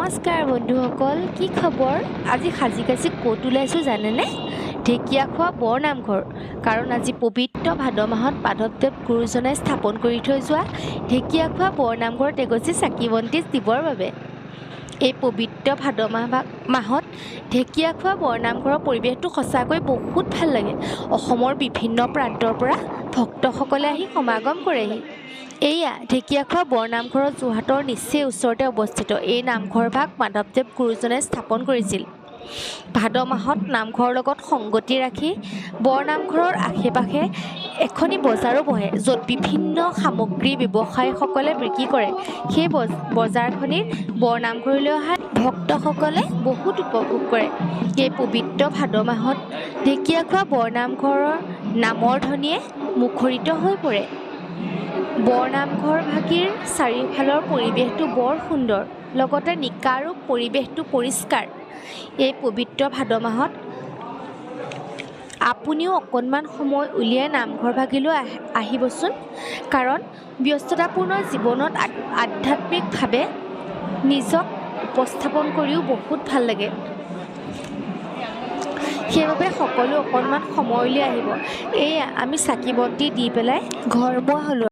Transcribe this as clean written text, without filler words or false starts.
নমস্কাৰ বন্ধুসকল, কি খবৰ? আজি সাজি কাচি ক'ত ওলাইছোঁ জানেনে? ঢেকীয়াখোৱা বৰ নামঘৰ। কাৰণ আজি পবিত্ৰ ভাদ মাহত মাধৱদেৱ গুৰুজনাই স্থাপন কৰি থৈ যোৱা ঢেকীয়াখোৱা বৰ নামঘৰত এগছি চাকি বন্তি দিবৰ বাবে। এই পবিত্ৰ ভাদ মাহত ঢেকীয়াখোৱা বৰ নামঘৰৰ পৰিৱেশটো সঁচাকৈ বহুত ভাল লাগে। অসমৰ বিভিন্ন প্ৰান্তৰ পৰা ভক্তসকলে আহি সমাগম কৰেহি। এয়া ঢেকীয়াখোৱা বৰ নামঘৰৰ যোৰহাটৰ নিচেই ওচৰতে অৱস্থিত। এই নামঘৰভাগ মাধৱদেৱ গুৰুজনাই স্থাপন কৰিছিল। ভাদ মাহত নামঘৰৰ লগত সংগতি ৰাখি বৰ নামঘৰৰ আশে পাশে এখনি বজাৰো বহে, য'ত বিভিন্ন সামগ্ৰী ব্যৱসায়ীসকলে বিক্ৰী কৰে। সেই বজাৰখনিত বৰ নামঘৰলৈ অহা ভক্তসকলে বহুত উপভোগ কৰে। এই পবিত্ৰ ভাদ মাহত ঢেকীয়াখোৱা বৰ নামঘৰৰ নামৰ ধ্বনিয়ে মুখৰিত হৈ পৰে। বৰ নামঘৰ ভাগিৰ চাৰিওফালৰ পৰিৱেশটো বৰ সুন্দৰ, লগতে নিকা আৰু পৰিৱেশটো পৰিষ্কাৰ। এই পবিত্ৰ ভাদ মাহত আপুনিও অকণমান সময় উলিয়াই নামঘৰ ভাগিলৈ আহিবচোন, কাৰণ ব্যস্ততাপূৰ্ণ জীৱনত আধ্যাত্মিকভাৱে নিজক উপস্থাপন কৰিও বহুত ভাল লাগে। সেইবাবে সকলো অকণমান সময় উলিয়াই আহিব। এয়া আমি চাকি বন্তি দি পেলাই ঘৰমুৱা হ'লোঁ।